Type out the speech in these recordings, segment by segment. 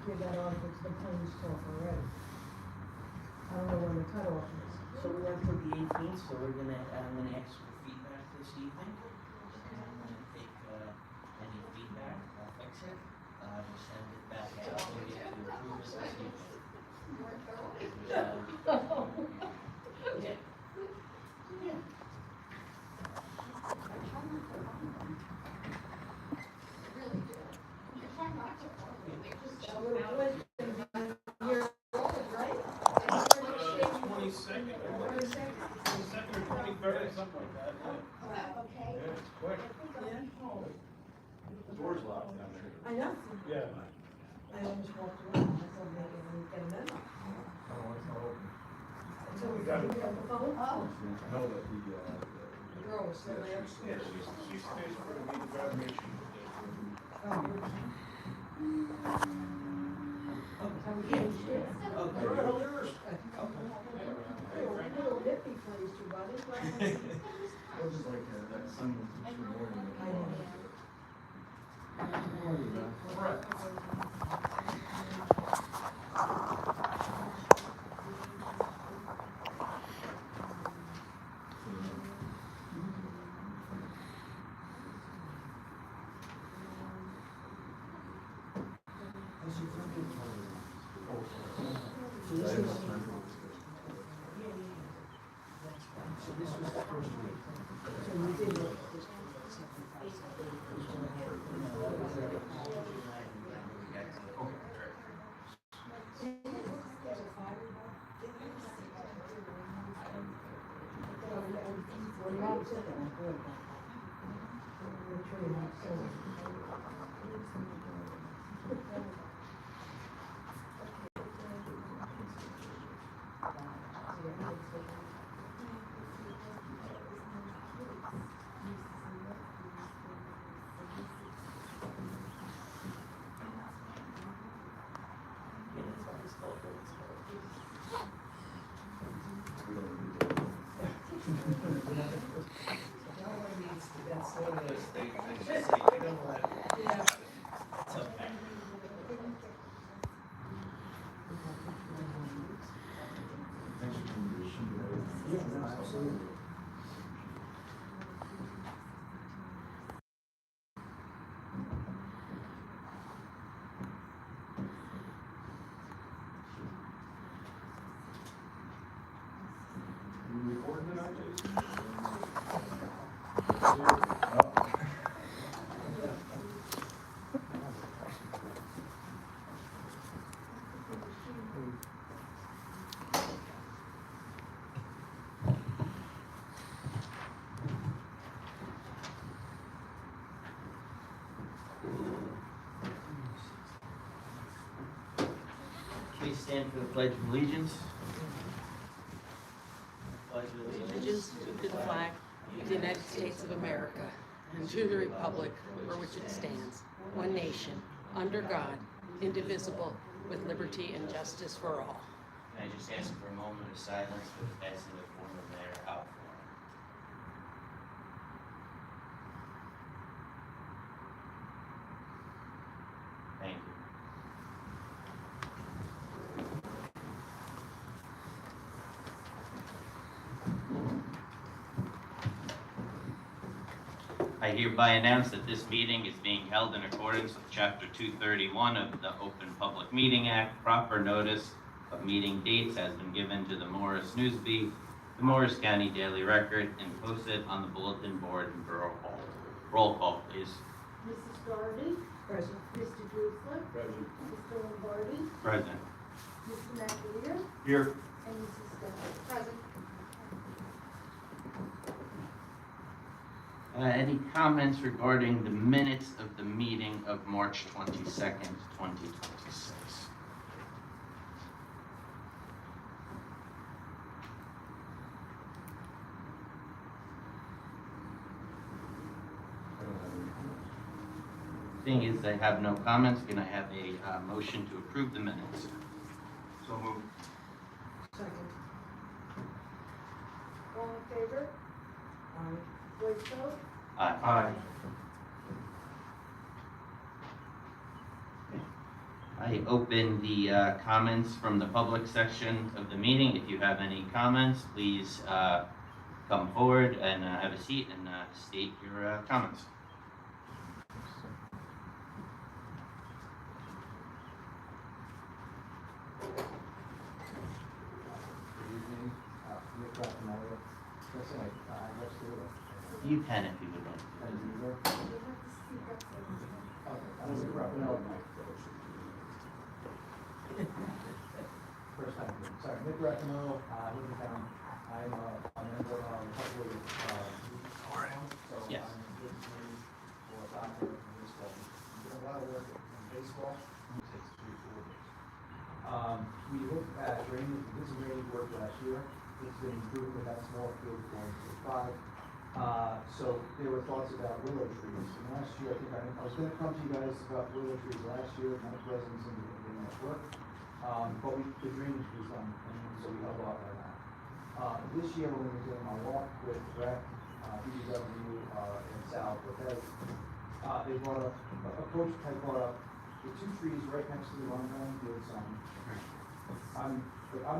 give that article to the Plains Talk already. I don't know when the cutoff is. So we went for the 18th, so I'm gonna ask for feedback this evening. And I'm gonna take, any feedback, I'll fix it, we'll send it back out, and get to approve it this evening. Yeah. Yeah. Door's locked down there. I know. Yeah. I almost walked around, I thought maybe I would get a memo. Oh, it's not open. So We we got got it. the phone? Oh. No, that The girl was still there. yeah, she stays for the evaluation. Oh. So we changed it. Okay. Little nippy place you got it, right? It was just like that Sunday morning. I know. Correct. So this was the first week. So we did it. Recording tonight, Jason? Please stand for the Pledge of Allegiance. Pledge of Allegiance to the flag of the United States of America and to the republic for which it stands, one nation, under God, indivisible, with liberty and justice for all. Can I just ask for a moment of silence for the passing of former Mayor Al Foran? Thank you. I hereby announce that this meeting is being held in accordance with Chapter 231 of the Open Public Meeting Act. Proper notice of meeting dates has been given to the Morris Newsbee, the Morris County Daily Record, and posted on the bulletin board in Borough Hall. Roll call, please. Mrs. Garvey, Present. Mr. Driscoll, Present. Mr. Lombardi, Present. Mr. McAleer, Here. and Mrs. Steph. Present. Any comments regarding the minutes of the meeting of March 22nd, 2026? Seeing as I have no comments, can I have a motion to approve the minutes? So moved. Second. All in favor? Aye. Voice vote? Aye. Aye. I open the comments from the public section of the meeting. If you have any comments, please come forward and have a seat and state your comments. Good evening, Nick Raffaello. Listen, I just do it. You can if you would like. And you You were? have to speak up for me. Okay, I'm Nick Raffaello. First time, here. Sorry, Nick Raffaello, live in town. I'm a member of a couple of, so Yes. I'm a good team for soccer and baseball. I'm doing a lot of work in baseball, it takes 3-4 days. We looked at drainage, we did some drainage work last year, it's been improved with that small field going to 5. So there were thoughts about willow trees, and last year, I think I was gonna come to you guys about willow trees last year, none of residents in the work. But the drainage was done, and so we held off on that. This year, when we were doing our walk with rec, DPW, and Sal Cortez, they brought up, a coach had brought up the 2 trees right next to the run home field sign. I'm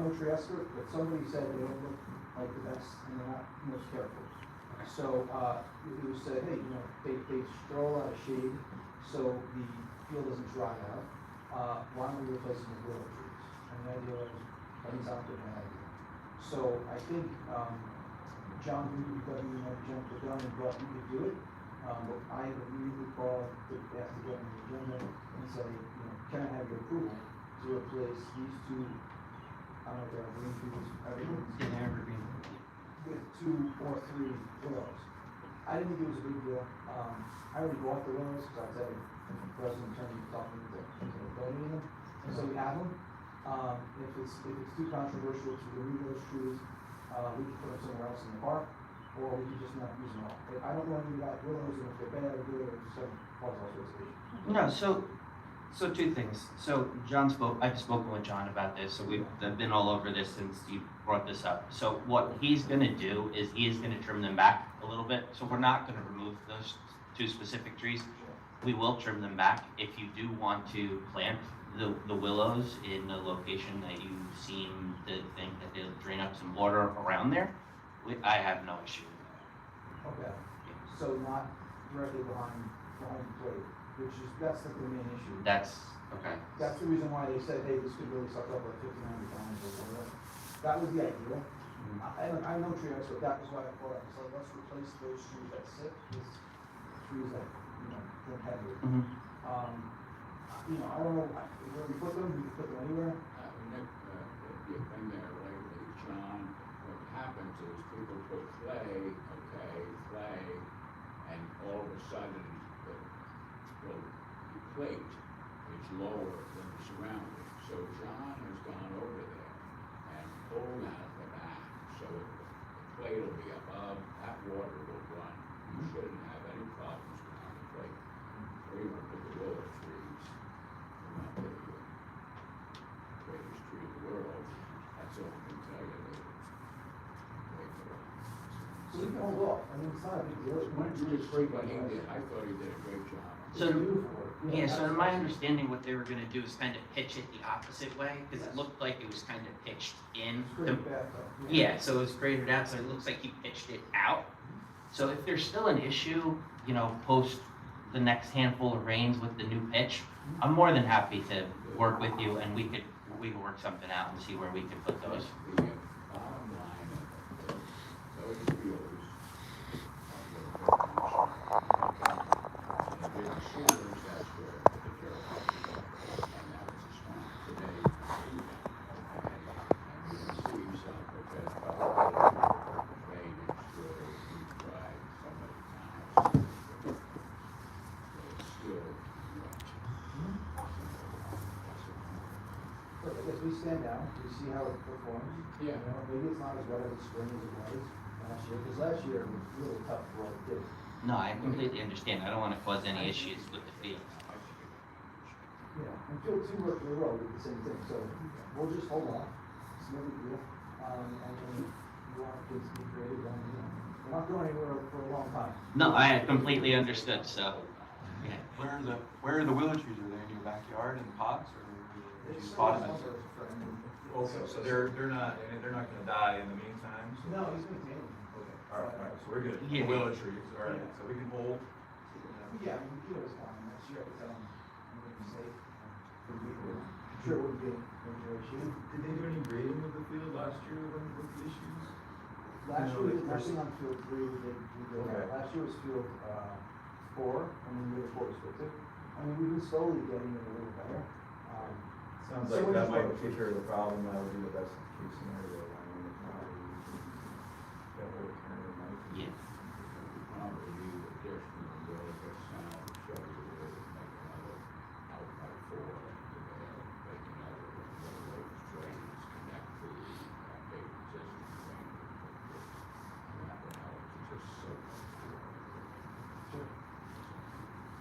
no tree expert, but somebody said they don't look like the best and they're not most careful. So, it was said, hey, they throw a lot of shade, so the field doesn't dry out. Why don't we replace them with willow trees? And the idea was, that is not a good idea. So I think, John from DPW might jump the gun and thought we could do it. But I have immediately called to ask to get on the agenda and say, can I have your approval to replace these 2, I don't know if they're green trees, evergreen, with 2 or 3 willows. I didn't think it was a big deal. I already bought the willows because I was at a president attorney talking to donating them, and so we have them. If it's too controversial to remove those trees, we can put them somewhere else in the park, or we can just not use them all. But I don't know anything about willows and if they're bad or good or just cause all sorts of issues. No, so 2 things. So I've spoken with John about this, so we've been all over this since you brought this up. So what he's gonna do is he is gonna trim them back a little bit. So we're not gonna remove those 2 specific trees. We will trim them back. If you do want to plant the willows in a location that you seem to think that they'll drain up some water around there, I have no issue with that. Okay, so not directly behind the plate, that's like the main issue. That's, okay. That's the reason why they said, hey, this could really suck up like 1,500 pounds or whatever. That was the idea. I know tree expert, that was why I thought, I was like, let's replace those trees that sit with trees that, don't have it. I don't know, where we put them, we can put them anywhere. Nick, if you've been there lately, John, what happens is people put clay, and all of a sudden, the plate is lower than the surrounding. So John has gone over there and pulled out the back, so the plate will be above, that water will run. You shouldn't have any problems with the plate. Or you want to put the willow trees, not the greatest tree in the world, that's all I can tell you. So we can hold off, it's not a big deal. But I thought he did a great job. So, yeah, so in my understanding, what they were gonna do is kind of pitch it the opposite way, because it looked like it was kind of pitched in. It's pretty bad though. Yeah, so it was graded out, so it looks like he pitched it out. So if there's still an issue, post the next handful of rains with the new pitch, I'm more than happy to work with you and we could work something out and see where we can put those. The bottom line of those fields are the big sewers, that's where the dirt was. And that was a swamp. Today, you can see some of that drainage where we tried so many times. It's still wet. Look, I guess we stand down, we see how it performs. Yeah. Maybe it's not as wet as spring as it was last year, because last year it was really tough for all the kids. No, I completely understand. I don't want to cause any issues with the field. And field 2 worked really well, we did the same thing, so we'll just hold on, it's no big deal. And we want kids to be creative, and, we're not going anywhere for a long time. No, I completely understood, so, yeah. Where are the willow trees? Are they in your backyard in pots or? you spotted them? Sponsor is a friend. Okay, so they're not gonna die in the meantime? so- No, he's maintaining them. Okay, all right, so we're good. Yeah. Willow trees, all right, so we can hold. Yeah, I mean, he was fine, next year I could tell him, I'm gonna be safe. I'm sure it wouldn't be a major issue. Did they do any grading of the field last year with the issues? Last No, year, we did the first- nothing on field 3, we did, Okay. last year was field, 4, and then the year before was field 2. I mean, we've been slowly getting it a little better. Sounds So like we're that just might working. take care of the problem, that would be the best case scenario, I mean, if not, we can get hold of Karen and Mike. Yeah. Probably need additional road that sound show you where to make another out by 4 into there, make another one of those drains connect to the big existing drain. And that would help to just soak up the water. Sure.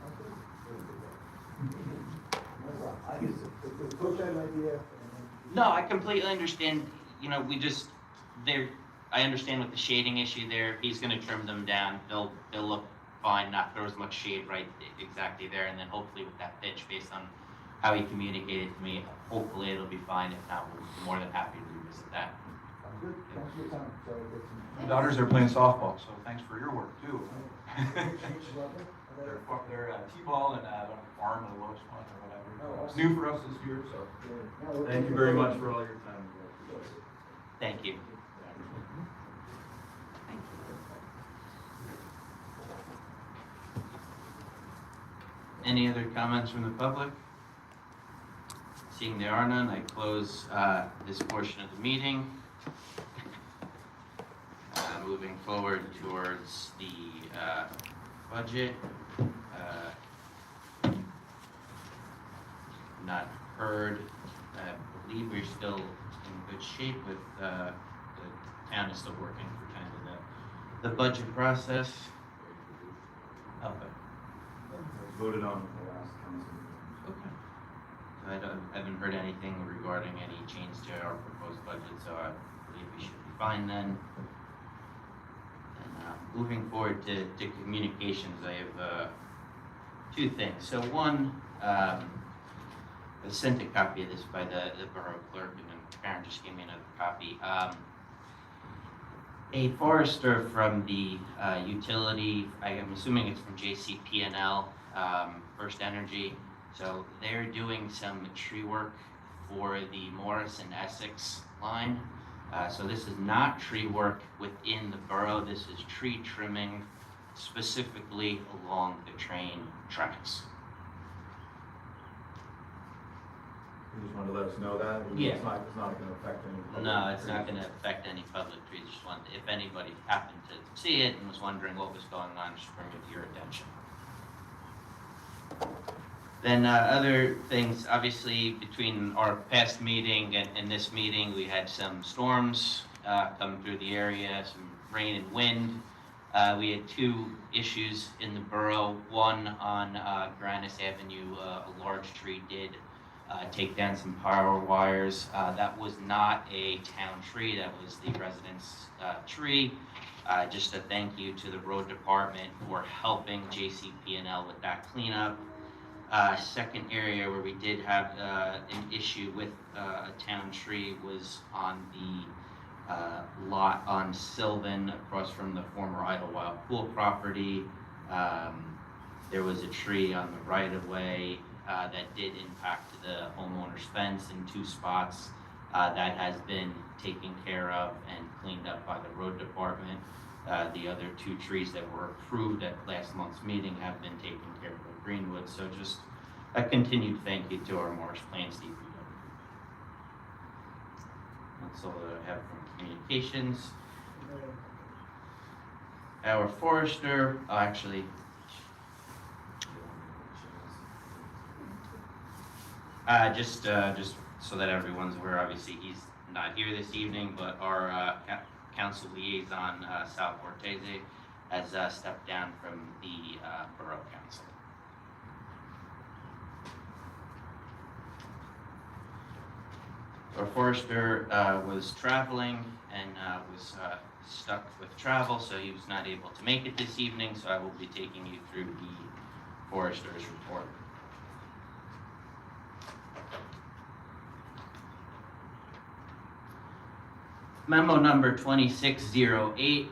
Okay. It'll be work. No problem. I just, if the coach had an idea, and then. No, I completely understand, you know, I understand with the shading issue there, he's gonna trim them down, they'll look fine, not throw as much shade right exactly there, and then hopefully with that pitch, based on how he communicated to me, hopefully it'll be fine, if not, we'll be more than happy to revisit that. Sounds good, thanks for your time, sorry, it's. My daughters are playing softball, so thanks for your work too. Which level? They're T-ball and farm or Lowest one or whatever. Oh, It's awesome. new for us this year, so. Yeah, Thank you very much for all your time. Thank you. Any other comments from the public? Seeing there are none, I close this portion of the meeting. Moving forward towards the budget. Not heard, I believe we're still in good shape with, the town is still working for kind of the budget process. Okay. Voted on at the last council meeting. Okay. I haven't heard anything regarding any change to our proposed budget, so I believe we should be fine then. And moving forward to communications, I have two things. So one, I sent a copy of this by the borough clerk, and then Karen just gave me another copy. A forester from the utility, I am assuming it's from JCP&L, First Energy. So they're doing some tree work for the Morris and Essex line. So this is not tree work within the borough, this is tree trimming specifically along the train tracks. You just wanted to let us know that? Yeah. It's not gonna affect any. public No, it's not trees. gonna affect any public trees, just wanted, if anybody happened to see it and was wondering what was going on, just bring it to your attention. Then other things, obviously between our past meeting and this meeting, we had some storms come through the area, some rain and wind. We had two issues in the borough. One on Grannis Avenue, a large tree did take down some power wires. That was not a town tree, that was the residents' tree. Just a thank you to the road department for helping JCP&L with that cleanup. Second area where we did have an issue with a town tree was on the lot on Sylvan across from the former Idlewild Pool property. There was a tree on the right of way that did impact the homeowner's fence in two spots. That has been taken care of and cleaned up by the road department. The other two trees that were approved at last month's meeting have been taken care of by Greenwood, so just a continued thank you to our Morris Plains DPW. That's all that I have from communications. Our forester, actually, just so that everyone's aware, obviously he's not here this evening, but our council liaison, Sal Cortese, has stepped down from the borough council. Our forester was traveling and was stuck with travel, so he was not able to make it this evening, so I will be taking you through the forester's report. Memo number 2608,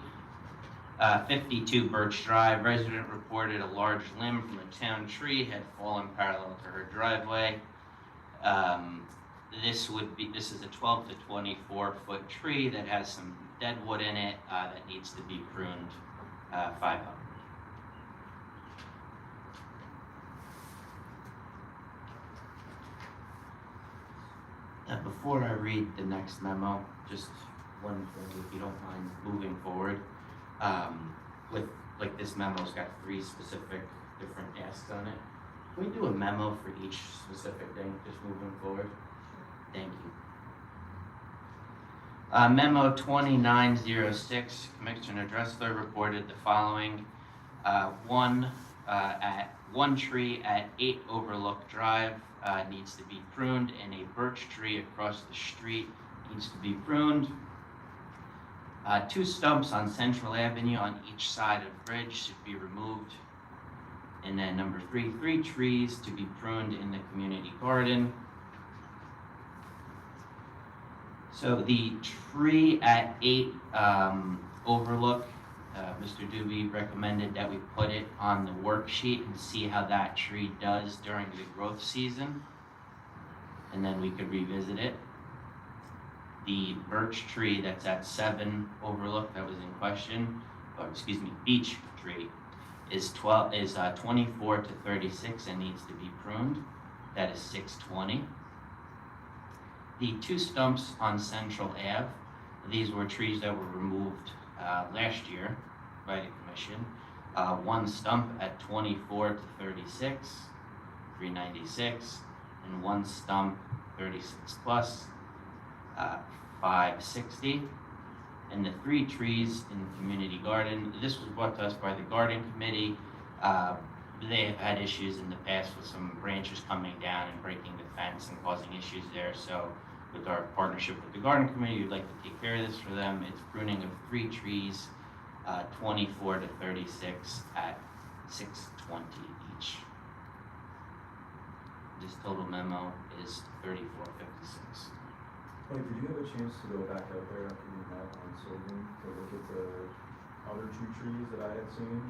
52 Birch Drive. Resident reported a large limb from a town tree had fallen parallel to her driveway. This is a 12 to 24 foot tree that has some dead wood in it that needs to be pruned 500. Before I read the next memo, just one thing, if you don't mind moving forward. With, like, this memo's got 3 specific different asks on it. Can we do a memo for each specific thing, just moving forward? Thank you. Memo 2906, Commissioner Dressler reported the following. One tree at 8 Overlook Drive needs to be pruned, and a birch tree across the street needs to be pruned. 2 stumps on Central Avenue on each side of the bridge should be removed. And then number 3 trees to be pruned in the community garden. So the tree at 8 Overlook, Mr. Doobie recommended that we put it on the worksheet and see how that tree does during the growth season. And then we could revisit it. The birch tree that's at 7 Overlook that was in question, beech tree, is 24 to 36 and needs to be pruned. That is 620. The 2 stumps on Central Ave, these were trees that were removed last year by the commission. 1 stump at 24 to 36, 396, and 1 stump 36 plus, 560. And the 3 trees in the community garden, this was brought to us by the garden committee. They have had issues in the past with some branches coming down and breaking the fence and causing issues there. So with our partnership with the garden committee, we'd like to take care of this for them. It's pruning of 3 trees, 24 to 36 at 620 each. This total memo is 3456. Mike, did you have a chance to go back out there after you met on Sylvan to look at the other 2 trees that I had seen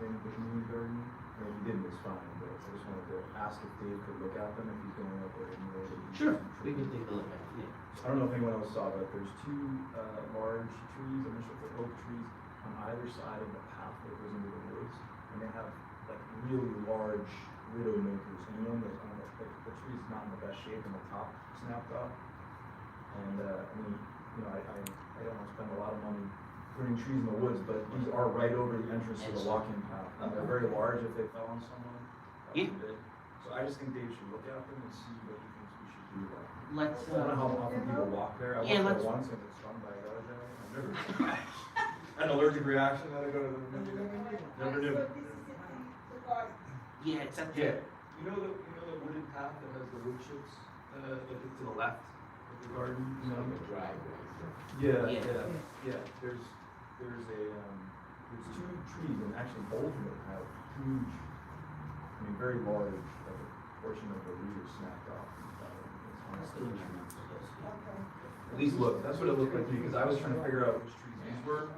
in the community garden? I mean, you didn't, it's fine, but I just wanted to ask if Dave could look at them if he's going out there anyway. We can take a look at it. I don't know if anyone else saw, but there's 2 large trees, I'm not sure if they're oak trees, on either side of the path that goes into the woods. And they have like really large widow makers, and one that's on the tree's not in the best shape, and the top snapped off. And I mean, you know, I don't want to spend a lot of money pruning trees in the woods, but these are right over the entrance to the walking path. And they're very large if they fell on someone. Yeah. So I just think Dave should look at them and see what he thinks we should do. Let's, I don't know how often people walk there. I yeah, walked there once and was stung by a guy. I've never had an allergic reaction that I go to the never knew. yeah, it's up Yeah. there. You know the wooded path that has the wood chips, like to the left of the garden, you know? The driveway. Yeah. There's 2 trees, and actually both of them have huge, I mean, very large, like a portion of the leaves snapped off. At least look, that's what it looked like to me, because I was trying to figure out which trees these were,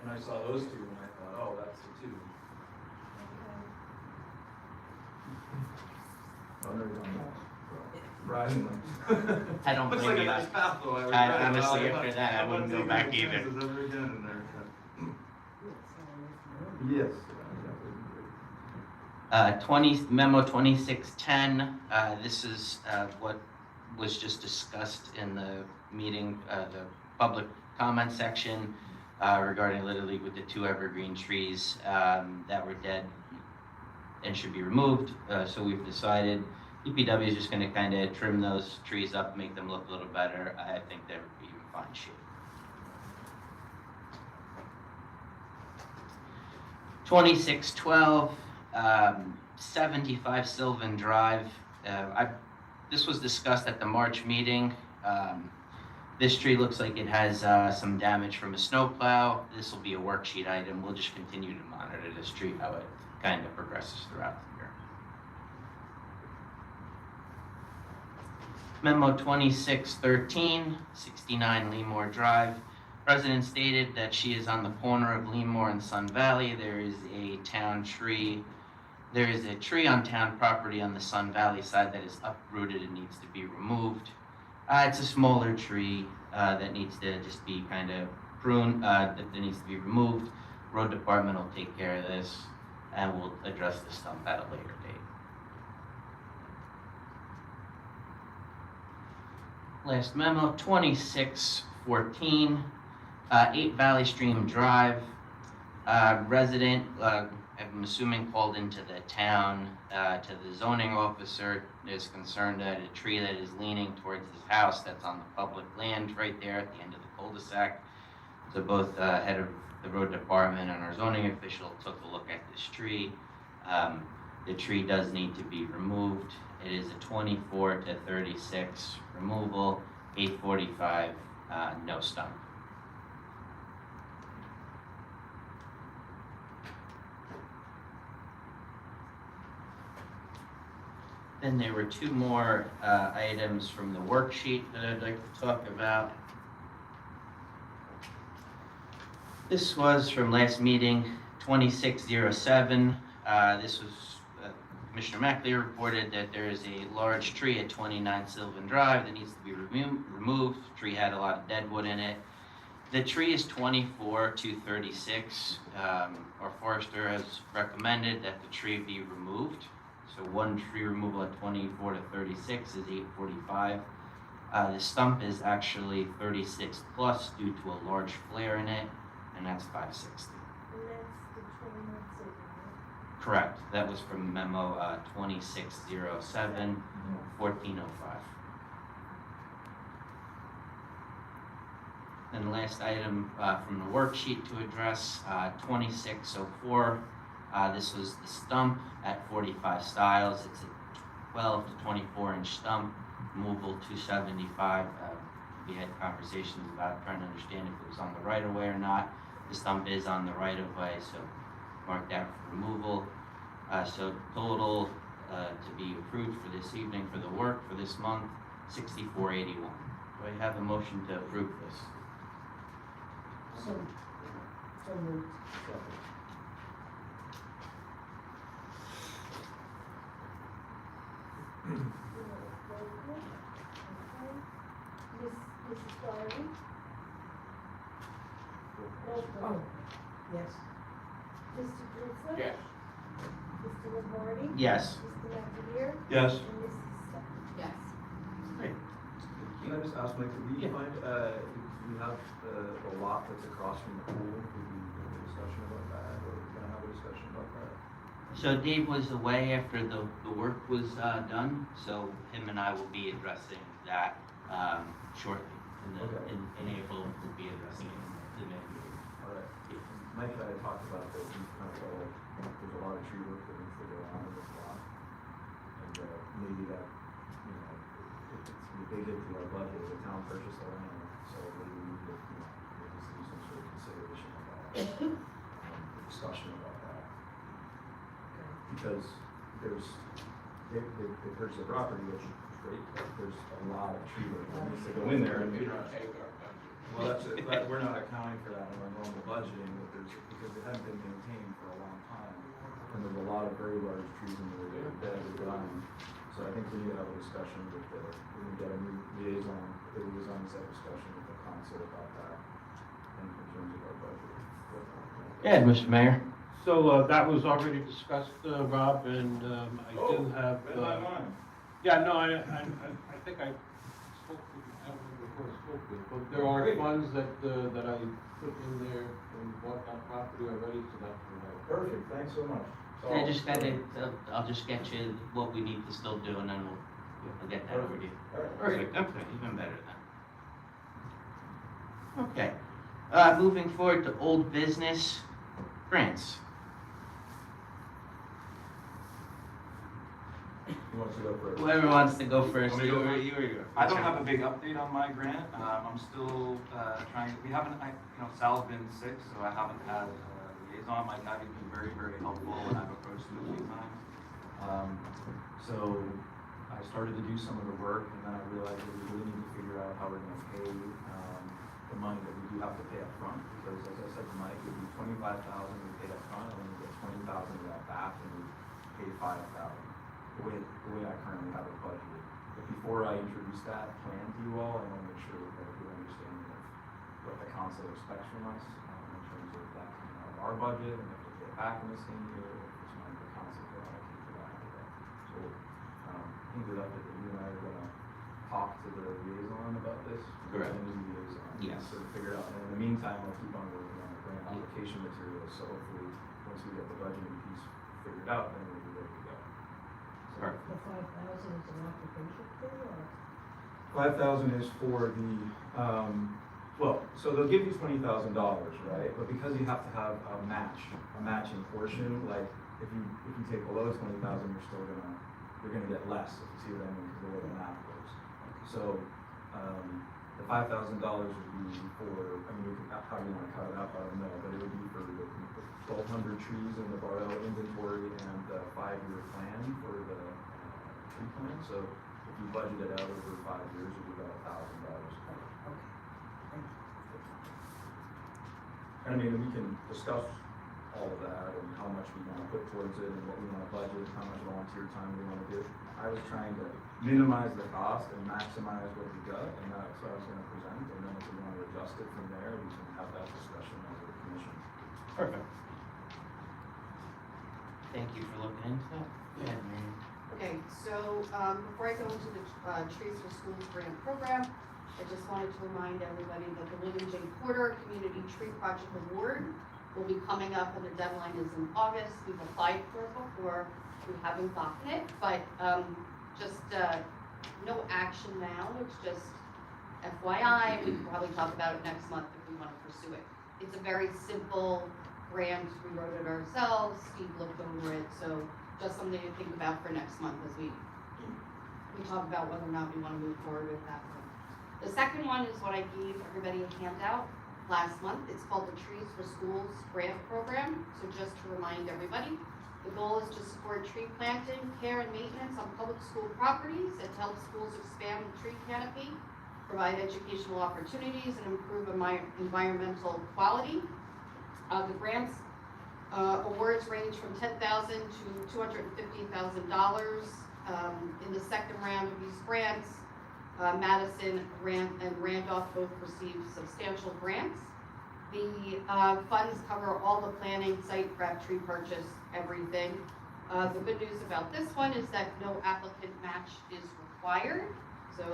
and I saw those 2, and I thought, oh, that's the 2. Oh, no, surprisingly. I don't Looks blame like a you. nice path, though. Honestly, after that, I wouldn't go back either. Yes. Memo 2610, this is what was just discussed in the meeting, the public comment section regarding Little League with the 2 evergreen trees that were dead and should be removed. So we've decided DPW is just going to kind of trim those trees up, make them look a little better. I think they would be in fine shape. 2612, 75 Sylvan Drive. This was discussed at the March meeting. This tree looks like it has some damage from a snowplow. This will be a worksheet item. We'll just continue to monitor this tree, how it kind of progresses throughout the year. Memo 2613, 69 Leamore Drive. Resident stated that she is on the corner of Leamore and Sun Valley. There is a tree on town property on the Sun Valley side that is uprooted and needs to be removed. It's a smaller tree that needs to just be kind of pruned, that needs to be removed. Road department will take care of this, and we'll address the stump at a later date. Last memo, 2614, 8 Valley Stream Drive. Resident, I'm assuming called into the town, to the zoning officer, is concerned that a tree that is leaning towards his house that's on the public land right there at the end of the cul-de-sac. So both head of the road department and our zoning official took a look at this tree. The tree does need to be removed. It is a 24 to 36 removal, 845, no stump. Then there were 2 more items from the worksheet that I'd like to talk about. This was from last meeting, 2607. This was Commissioner Mackley reported that there is a large tree at 29 Sylvan Drive that needs to be removed. The tree had a lot of dead wood in it. The tree is 24 to 36. Our forester has recommended that the tree be removed. So one tree removal at 24 to 36 is 845. The stump is actually 36 plus due to a large flare in it, and that's 560. And that's the 21 Sylvan, right? Correct. That was from memo 2607, 1405. And the last item from the worksheet to address, 2604. This was the stump at 45 Styles. It's a 12 to 24 inch stump, removal 275. We had conversations about trying to understand if it was on the right of way or not. The stump is on the right of way, so marked out for removal. So total to be approved for this evening for the work for this month, 6481. Do I have a motion to approve this? So moved. Mrs. Doherty? Roll Oh, call. yes. Mr. Dritzler? Yes. Mr. Lombardi? Yes. Mr. McAteer? Yes. And Mrs. Steph? Yes. Can I just ask, Mike, did we Yeah. find, we have the lot that's across from the pool, did we have a discussion about that, or are we gonna have a discussion about that? So Dave was away after the work was done, so him and I will be addressing that shortly. Okay. In April, we'll be addressing it in the May meeting. All right. Mike and I had talked about that, we kind of felt like there's a lot of tree work that needs to go on in this lot. And maybe that, you know, it's baked into our budget, the town purchased the land, so maybe we could, you know, there needs to be some sort of consideration of that. Discussion about that. Because there's, they purchased the property, which is great, but there's a lot of tree work that needs to go in there. And We we don't take our budget. well, that, we're not accounting for that in our normal budgeting, but because it hasn't been maintained for a long time. And there's a lot of very large trees in there that are dying. So I think we need to have a discussion with we need to get a new liaison, the liaisons have a discussion with the council about that in terms of our budget. Yeah, Mr. Mayor. So that was already discussed, Rob, and I do have. Read my mind. Yeah, no, I think I spoke with, I don't remember who I spoke with, but there are funds that I put in there and bought that property already, so that's what I. Perfect, thanks so much. So I just got it, I'll just get you what we need to still do, and then we'll get that over to you. All right. Perfect, okay, even better then. Okay, moving forward to old business, grants. Who wants to go first? Whoever wants to go first, Want me to you go or first? you or you. I don't have a big update on my grant. I'm still trying, we haven't, Sal's been sick, so I haven't had a liaison. Mike Ivy's been very, very helpful when I've approached him a few times. So I started to do some of the work, and then I realized that we really need to figure out how we're gonna pay, the money that we do have to pay up front. Because as I said to Mike, it would be $25,000 we paid up front, and then we get $20,000 of that back, and we pay $5,000, the way I currently have it budgeted. But before I introduce that plan to you all, I wanna make sure that we have a good understanding of what the council expects from us, in terms of that coming out of our budget, and if we get it back in the same year, or if it's money the council can provide for that. So, I think that you and I are gonna talk to the liaison about this. Correct. The new liaison. Yes. Sort of figure it out, and in the meantime, I'll keep on working on the grant application materials, so hopefully, once we get the budgeting piece figured out, then we'll be ready to go. So, Perfect. The 5,000 is an application fee or? 5,000 is for the, well, so they'll give you $20,000, right? But because you have to have a matching portion, like if you take below 20,000, you're gonna get less, if you see what I mean, because the way the math works. So, the $5,000 would be for, I mean, how you wanna cut it up, I don't know, but it would be for the 1,200 trees in the Barrel inventory and the 5-year plan for the tree plan. So if you budget it out over 5 years, it'd be about $1,000. I mean, we can discuss all of that and how much we wanna put towards it and what we wanna budget, how much volunteer time we wanna do. I was trying to minimize the cost and maximize what we got, and that's what I was gonna present, and then if we wanna adjust it from there, we can have that discussion as a commission. Perfect. Thank you for looking into that. Yeah, Mary. Okay, so, before I go into the, Trees for Schools grant program, I just wanted to remind everybody that the William J. Porter Community Tree Project Award will be coming up, and the deadline is in August. We've applied for it before, we haven't gotten it, but, no action now, it's just FYI, we can probably talk about it next month if we wanna pursue it. It's a very simple grant, we wrote it ourselves, Steve looked over it, so just something to think about for next month as we talk about whether or not we wanna move forward with that one. The second one is what I gave everybody a handout last month. It's called the Trees for Schools Grant Program. So just to remind everybody, the goal is to support tree planting, care, and maintenance on public school properties and to help schools expand the tree canopy, provide educational opportunities, and improve environmental quality. The grants awards range from $10,000 to $250,000. In the second round of these grants, Madison and Randolph both received substantial grants. The funds cover all the planning, site prep, tree purchase, everything. The good news about this one is that no applicant match is required, so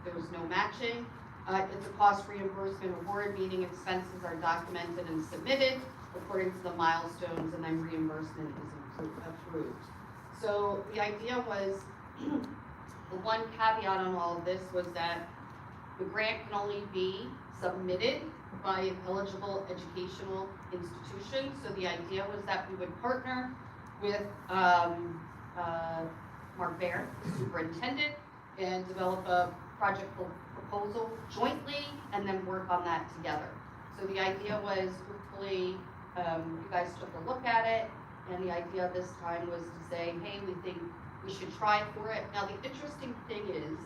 there's no matching. It's a cost reimbursement award, meaning expenses are documented and submitted according to the milestones, and then reimbursement is approved. So the idea was, the one caveat on all of this was that the grant can only be submitted by an eligible educational institution. So the idea was that we would partner with Mark Baird, the superintendent, and develop a project proposal jointly and then work on that together. So the idea was hopefully you guys took a look at it, and the idea this time was to say, hey, we think we should try for it. Now the interesting thing is,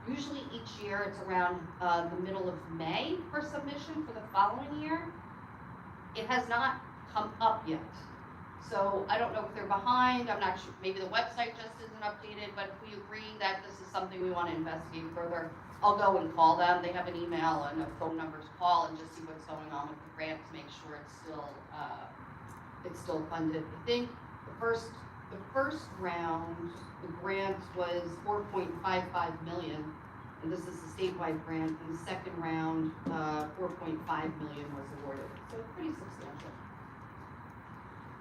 usually each year it's around the middle of May for submission for the following year. It has not come up yet. So I don't know if they're behind, I'm not sure, maybe the website just isn't updated, but if we agree that this is something we want to investigate further, I'll go and call them. They have an email and a phone number to call and just see what's going on with the grant to make sure it's still funded. I think the first round, the grant was $4.55 million, and this is a statewide grant. And the second round, $4.5 million was awarded, so pretty substantial.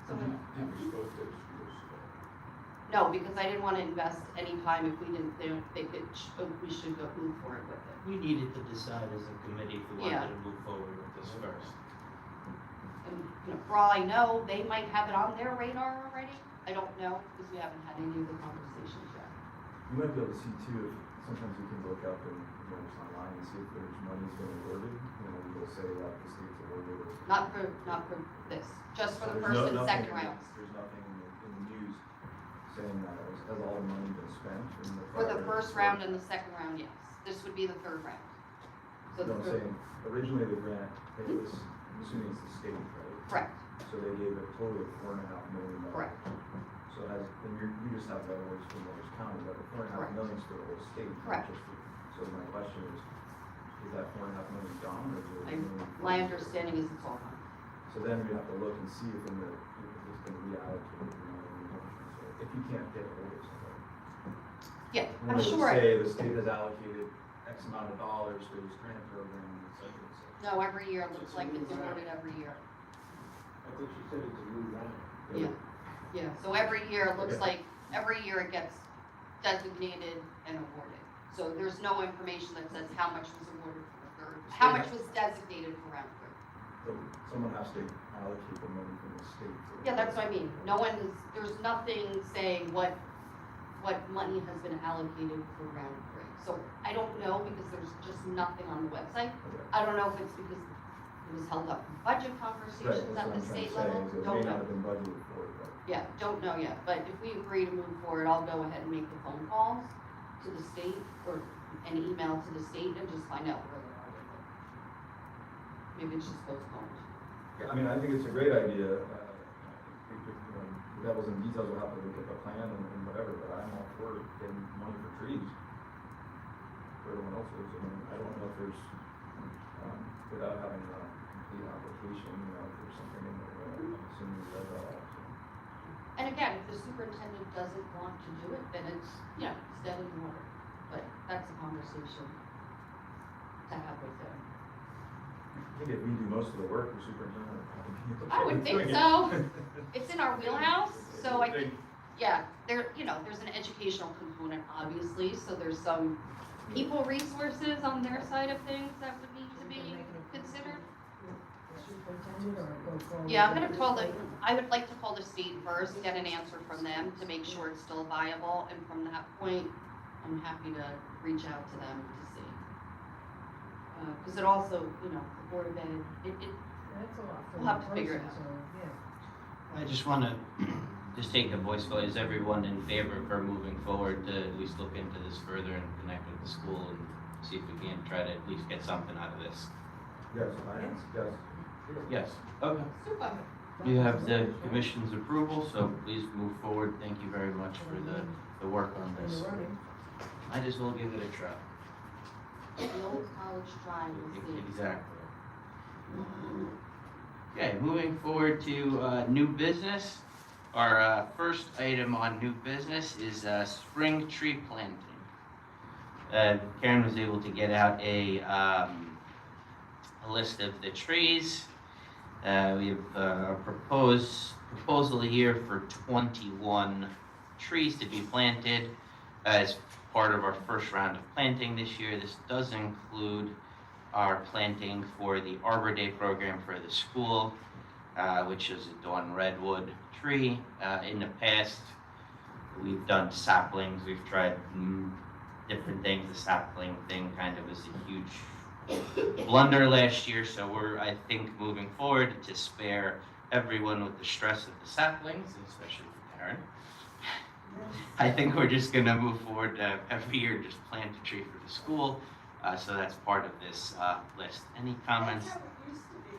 So, And we spoke to schools. no, because I didn't want to invest any time if we didn't think we should go move forward with it. We needed to decide as a committee if we Yeah. wanted to move forward with this first. And, for all I know, they might have it on their radar already. I don't know, because we haven't had any of the conversations yet. You might be able to see too, if sometimes you can look up and just online and see if there's money's been awarded, they'll say that the state's awarded or. Not for this, just for the So first there's and nothing- second rounds. There's nothing in the news saying that, has all the money been spent in the For the prior- first round and the second round, yes. This would be the third round. So No, the I'm third, saying, originally the grant, it was, I'm assuming it's the state, right? correct, So they gave a total of $4.5 million. correct. So as, and you just have letters from Morris County, but the $4.5 Correct. million is for the whole state, not Correct. just for, so my question is that $4.5 million gone, or is it? My understanding is it's all gone. So then we have to look and see if in the, if it's been reallocated, so if you can't get hold of somebody. Yeah, When I'm they sure. say the state has allocated X amount of dollars for this grant program, et cetera, et cetera. No, every year, it looks like it's awarded every year. I think she said it's a new round. Yeah, yeah, so every year, it looks like, every year it gets designated and awarded. So there's no information that says how much was awarded for the third, how much was designated for round three. So someone has to allocate the money from the state. for- Yeah, that's what I mean, no one is, there's nothing saying what money has been allocated for round three. So I don't know, because there's just nothing on the website. Okay. I don't know if it's because it was held up in budget Right, conversations that's at what the I'm trying state to say, level, is it may don't not know. have been budgeted for, but. Yeah, don't know yet, but if we agree to move forward, I'll go ahead and make the phone calls to the state or an email to the state and just find out where they are with it. Maybe it's just postponed. Yeah, I mean, I think it's a great idea. The devil's in the details, we'll have to look at the plan and whatever, but I'm all for getting money for trees. For everyone else is, I mean, I don't know if there's, without having a complete application, you know, if there's something in there, I'm assuming you read that all, so. And again, if the superintendent doesn't want to do it, then it's, you know, it's dead in the water. But that's a conversation to have with them. I think if we do most of the work, the superintendent. I would think so. It's in our wheelhouse, so I think, yeah, there's an educational component, obviously, so there's some people resources on their side of things that would need to be considered. The superintendent or go forward? Yeah, I'm with gonna it? call I would like to call the state first, get an answer from them to make sure it's still viable, and from that point, I'm happy to reach out to them to see. Cause it also, the Board of Ed, That's a lot for We'll have to one figure it person, out. so, yeah. I just want to just take a voice vote. Is everyone in favor for moving forward to at least look into this further and connect with the school and see if we can try to at least get something out of this? Yes, I am, yes. Yes. Okay. super. You have the commission's approval, so please move forward. Thank you very much for the work on In this. the running. I just will give it a try. The old college try, we'll see. Exactly. Okay, moving forward to new business. Our first item on new business is spring tree planting. Karen was able to get out a list of the trees. We have a proposal here for 21 trees to be planted as part of our first round of planting this year. This does include our planting for the Arbor Day program for the school, which is a dawn redwood tree. In the past, we've done saplings. We've tried different things. The sapling thing kind of was a huge blunder last year, so we're, I think, moving forward to spare everyone with the stress of the saplings, and especially for Karen. I think we're just gonna move forward every year, just plant a tree for the school. So that's part of this list. Any comments? That's how it used to be.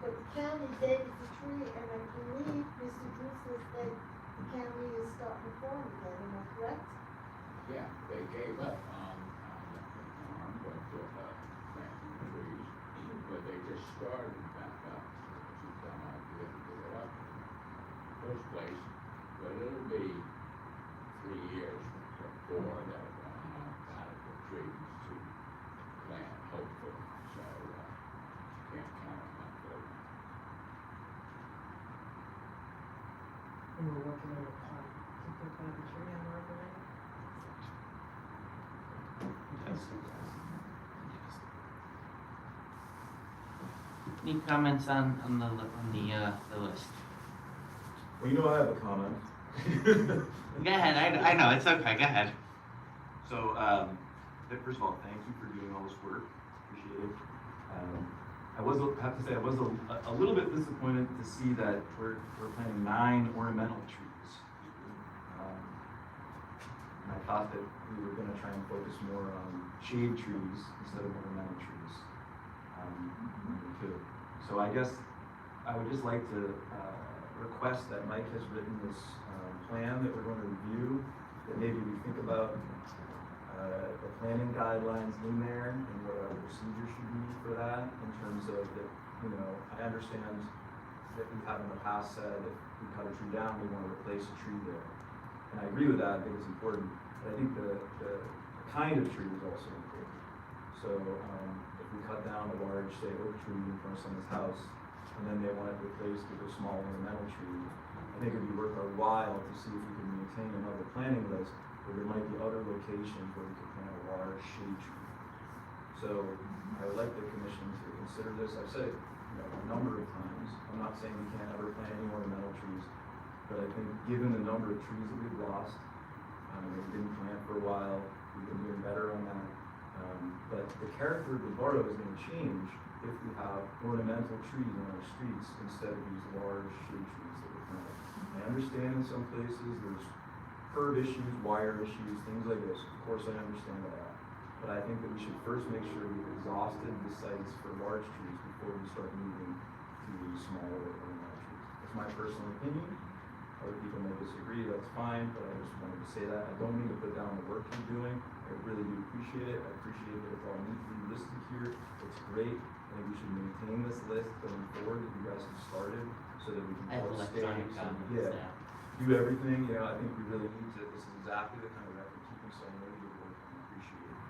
But the county gave us the tree, and I believe Mr. Drusilla said the county is starting to form again, am I correct? Yeah, they gave up on the farm, but planting trees, but they just started back up. So it's a dumb idea to give it up in the first place, but it'll be 3 years before they'll have adequate trees to plant, hopefully, so, can't count on that program. And we're working on a plan, to put plant a tree on Arbor Day. Any comments on the list? Well, you know, I have a comment. Go ahead. I know it's okay. Go ahead. So, first of all, thank you for doing all this work, appreciate it. I have to say, I was a little bit disappointed to see that we're planting 9 ornamental trees. thought that we were gonna try and focus more on shade trees instead of ornamental trees. Too. So I guess I would just like to request that Mike has written this plan that we're going to review, that maybe we think about the planning guidelines in there and what our procedure should be for that in terms of that, I understand that we have in the past said if we cut a tree down, we want to replace a tree there. And I agree with that, I think it's important, but I think the kind of tree is also important. So if we cut down a large, say, oak tree in front of someone's house, and then they want it replaced with a small ornamental tree, I think it'd be worth our while to see if we can maintain another planning list where there might be other locations where we could plant a large shade tree. So I would like the commission to consider this. I've said it a number of times. I'm not saying we can't ever plant any ornamental trees, but I think given the number of trees that we've lost, we didn't plant for a while, we've been doing better on that. But the character of the borough is going to change if we have ornamental trees on our streets instead of these large shade trees that we're planting. I understand in some places there's curb issues, wire issues, things like this. Of course, I understand that. But I think that we should first make sure we've exhausted the sites for large trees before we start moving to smaller ornamental trees. That's my personal opinion. Other people may disagree, that's fine, but I just wanted to say that. I don't mean to put down the work you're doing. I really do appreciate it. I appreciate that it's all neatly listed here. It's great. I think we should maintain this list going forward that you guys have started so that we can I have electronic copies now. do everything. I think we really need to. This is exactly the kind of record keeping, so I know you're working. I appreciate it.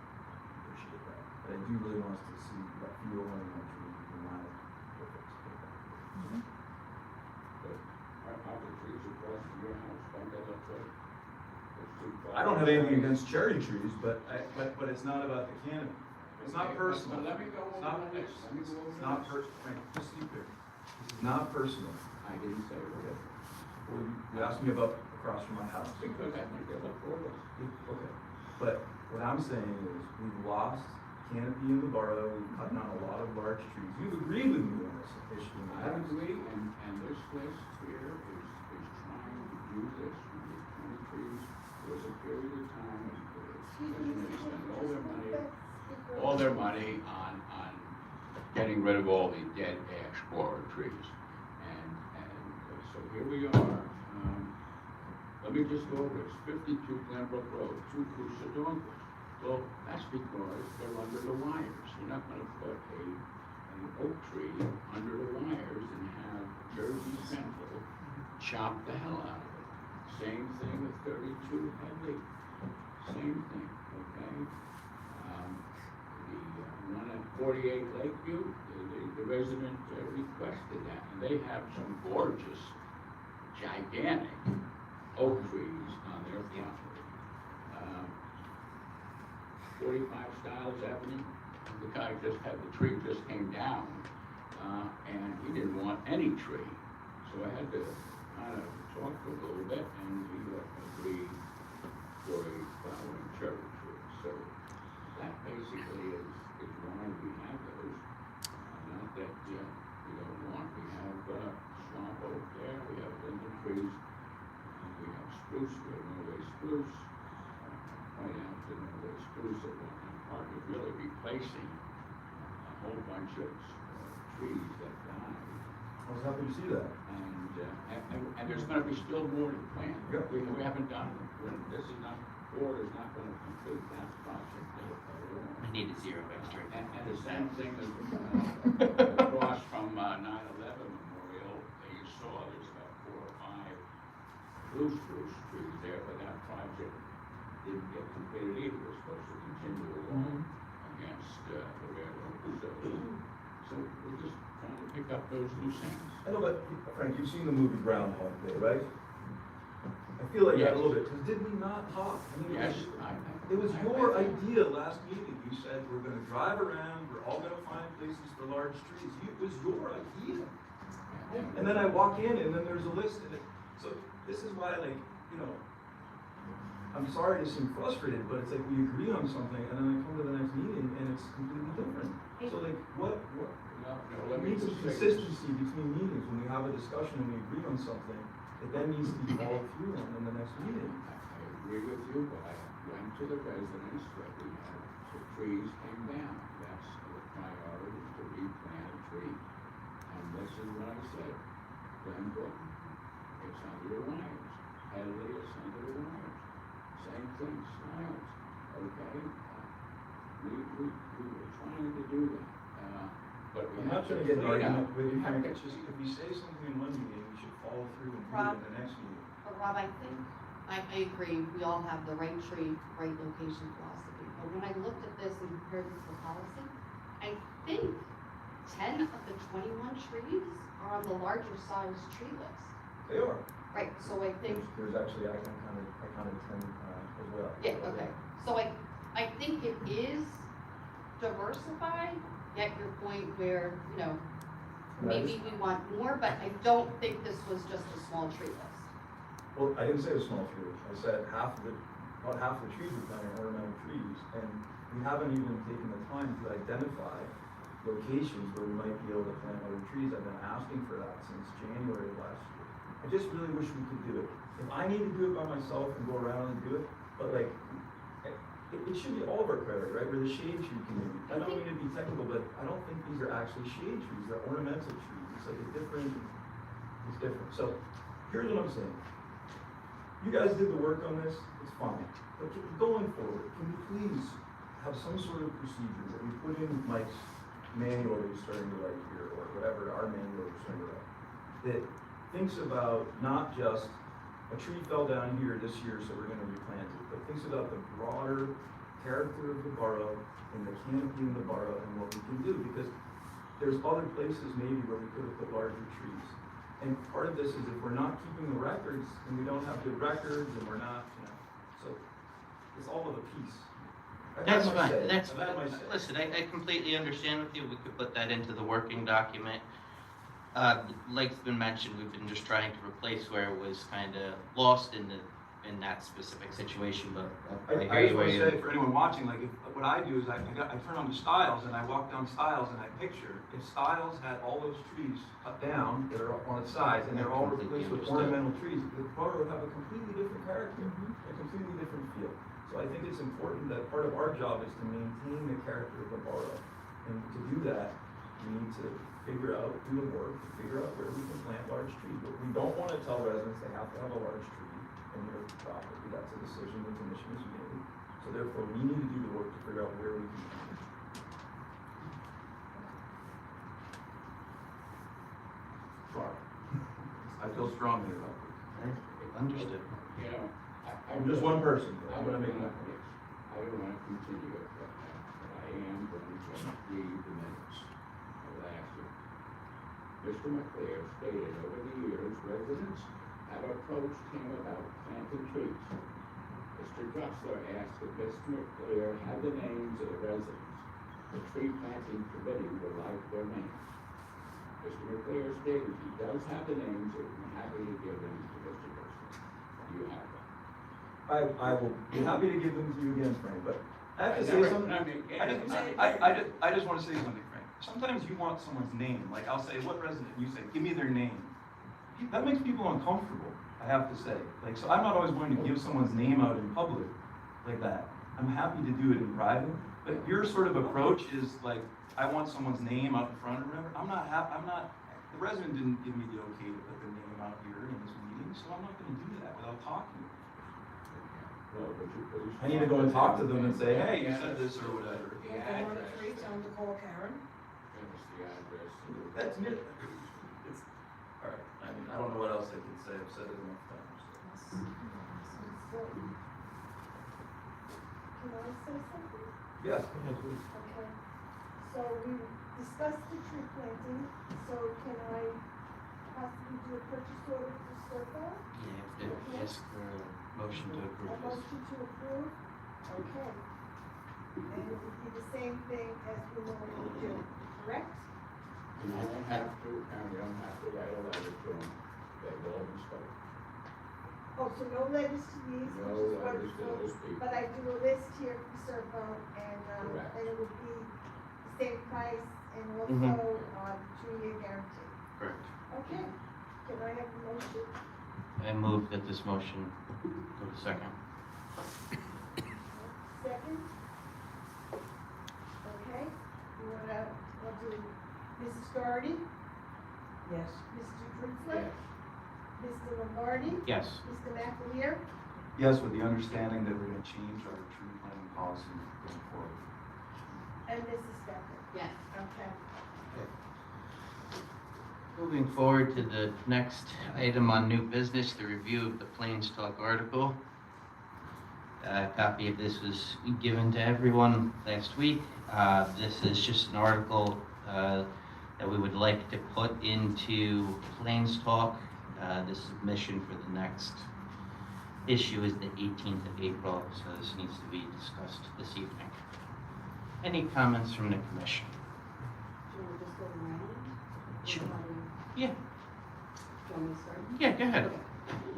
Appreciate that. But I do really want us to see that fewer ornamental trees in my perfect. How the trees across from your house, don't they look good? I don't have anything against cherry trees, but it's not about the canopy. It's not personal. But let me go It's over not, the list. Let me it's go over not the list. personal. Frank, just be clear. This is not personal. I didn't say Okay. it. Well, you asked me about across from my house. Because I think they look gorgeous. Okay. But what I'm saying is we've lost canopy in the borough. We've cut down a lot of large trees. You've agreed with me on this issue. I agree, and this list here is trying to do this, remove 20 trees. There was a period of time when they spent all their money on getting rid of all the dead ash borer trees. And so here we are. Let me just go over this. 52 Glenbrook Road, 2 Coosa Dogwoods. Well, that's because they're under the wires. You're not gonna put an oak tree under the wires and have Jersey Central chop the hell out of it. Same thing with 32 Headley. Same thing, okay? The one at 48 Lakeview, the resident requested that, and they have some gorgeous, gigantic oak trees on their property. 45 Styles Avenue, the guy the tree just came down, and he didn't want any tree. So I had to kind of talk to him a little bit, and he agreed for a flowering cherry tree. So that basically is why we have those. Not that we don't want. We have swamp oak there, we have linden trees, we have spruce, we have Norway spruce. Point out that Norway spruce at Whatnot Park is really replacing a whole bunch of trees that died. I was happy to see that. And there's gonna be still more to plant. Yep. We haven't done, this is not, board is not gonna complete that project. I need a zero extra. And the same thing is across from 9/11 Memorial, you saw there's about 4 or 5 blue spruce trees there, but that project didn't get completed either. It was supposed to continue along against the railroad. So we're just trying to pick up those loose ends. I know, but Frank, you've seen the movie Groundhog Day, right? I feel like that a little bit, because did we not talk? I mean, Yes, it was your idea last meeting. You said we're gonna drive around, we're all gonna find places for large trees. It was your idea. And then I walk in and then there's a list in it. So this is why, I'm sorry to seem frustrated, but it's like we agree on something and then I come to the next meeting and it's completely different. So what, let we me need some just say this. consistency between meetings. When we have a discussion and we agree on something, it then needs to be followed through on in the next meeting. I agree with you, but I went to the residents that we had, the trees came down. That's the priority, is to replant a tree. And this is what I said, Glenbrook, it's under the wires. Headley, it's under the wires. Same thing, Smiles, okay? We were trying to do that, but we I'm have not to trying to get an figure out. argument with you, Frank, it's just, if we say something in one meeting, we should follow through and do it in the next meeting. But Rob, I think, I agree, we all have the right tree, right location philosophy. But when I looked at this and compared it to the policy, I think 10 of the 21 trees are on the larger size tree list. They are. Right, so I think, There's actually, I counted 10, as well. yeah, okay. So I think it is diversified, yet your point where, you know, maybe we want more, but I don't think this was just a small tree list. Well, I didn't say a small tree, I said about half the trees we planted are ornamental trees, and we haven't even taken the time to identify locations where we might be able to plant other trees. I've been asking for that since January of last year. I just really wish we could do it. If I need to do it by myself and go around and do it, but like, it should be all of our priority, right? We're the shade tree community. I don't mean to be technical, but I don't think these are actually shade trees, they're ornamental trees. It's like it's different. So, here's what I'm saying. You guys did the work on this, it's fine. But going forward, can you please have some sort of procedure that we put in Mike's manual that he's starting to write here, or whatever, our manual that we're starting to write, that thinks about not just a tree fell down here this year, so we're gonna replant it, but thinks about the broader character of the borough and the canopy in the borough and what we can do, because there's other places maybe where we could have put larger trees. And part of this is if we're not keeping the records, and we don't have good records, and we're not, so it's all of a piece. That's fine, that's fine. Listen, I completely understand with you. We could put that into the working document. Like's been mentioned, we've been just trying to replace where it was kind of lost in that specific situation, but I hear I just you want where to you. say for anyone watching, like, what I do is I turn on the Styles and I walk down Styles and I picture, if Styles had all those trees cut down that are on its sides and they're all replaced with ornamental trees, the borough would have a completely different character, a completely different feel. So I think it's important that part of our job is to maintain the character of the borough. And to do that, we need to figure out, do the work, figure out where we can plant large trees. But we don't want to tell residents they have to have a large tree in their property. That's a decision the commission has made. So therefore, we need to do the work to figure out where we can plant it. Sorry. I feel strongly about this. Understood. You know, I'm just one person, but I'm gonna make my point. I don't want to continue it, but I am going to read the minutes of last year. Mr. McClare stated over the years, residents have approached him about planting trees. Mr. Gussler asked if Mr. McClare had the names of the residents. The tree planting committee would like their names. Mr. McClare stated he does have the names and would be happy to give them to Mr. Gussler. Do you have them? I will be happy to give them to you again, Frank, but I have to say something. I just want to say something, Frank. Sometimes you want someone's name, like I'll say, what resident, you say, give me their name. That makes people uncomfortable, I have to say. Like, so I'm not always going to give someone's name out in public like that. I'm happy to do it in private, but your sort of approach is like, I want someone's name out in front or whatever. The resident didn't give me the okay to put their name out here in this meeting, so I'm not gonna do that without talking to them. No, but you. I need to go and talk to them and say, hey, you said this or whatever. The If they want a address. tree, tell them to call Karen. Finish the address. That's me. It's, all right, I mean, I don't know what else I can say, I've said it enough times. So, can I say something? Yes, go ahead, please. Okay. So we discussed the tree planting, so can I possibly do a purchase order for Serco? Yeah, ask for a motion to A approve this. motion to approve? Okay. And it would be the same thing as we normally do, correct? And you don't have to, and you don't have to write a letter to them, they will be spoken. Oh, so no letters to these, No which is letters to wonderful. those people. But I do a list here for Serco, Correct. and it would be the same price and Mhm. also, 2-year guarantee. Correct. Okay, can I have a motion? I move that this motion go to second. second? Okay, we'll do Mrs. Doherty, Yes. Mr. Drutzler, Yes. Mr. Lombardi, Yes. Mr. McAleer, Yes, with the understanding that we're gonna change our tree planting policy going forward. and Mrs. Becker. Yes. Okay. Moving forward to the next item on new business, the review of the Plains Talk article. A copy of this was given to everyone last week. This is just an article that we would like to put into Plains Talk. The submission for the next issue is the 18th of April, so this needs to be discussed this evening. Any comments from the commission? Do you want to just go around? Sure. Do Yeah, you want me to start? yeah, go ahead. Okay.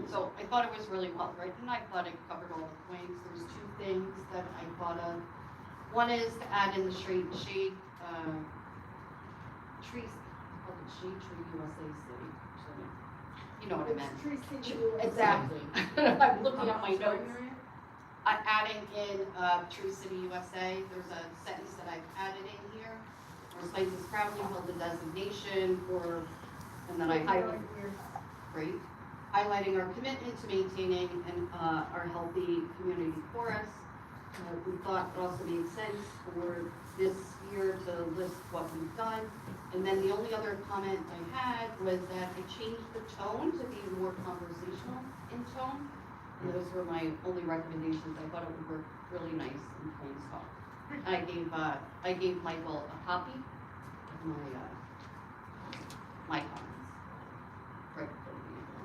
So I thought it was really well written. I thought it covered all the points. There's two things that I thought of. One is to add in the shade trees, called the Shade Tree USA City. So, you know what I meant. Tree City USA. Exactly. I'm looking at my notes. Adding in Tree City USA, there's a sentence that I've added in here. Where Plains proudly held the designation for, and then I highlight, great, highlighting our commitment to maintaining our healthy community forests. We thought it also made sense for this year to list what we've done. And then the only other comment I had was that I changed the tone to be more conversational in tone. And those were my only recommendations. I thought it would work really nice in Plains Talk. I gave Michael a copy of my comments. Right before the meeting.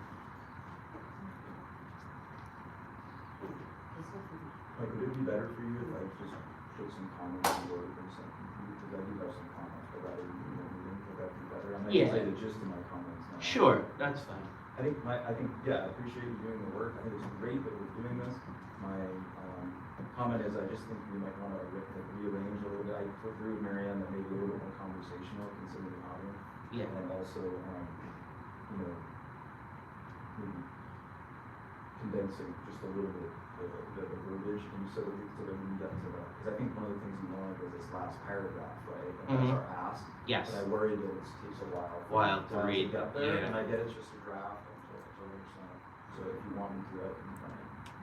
Like, would it be better for you if I just put some comments in Word or something? Because I do have some comments, but rather than, would that be better? I'm not Yeah. gonna say the gist of my comments now. Sure, that's fine. I think, yeah, I appreciate you doing the work. I think it's great that we're doing this. My, comment is, I just think we might wanna rearrange a little bit. I agree with Marianne that maybe a little bit more conversational considering the audience. Yeah. And also, maybe condensing just a little bit the verbiage and so that we can get to the, because I think one of the things we wanted was this last paragraph, right? And that's our ask. Yes. But I worry that it takes a while. To read, Get there, yeah. and I get it's just a draft, and so understand. So if you want me to, I can.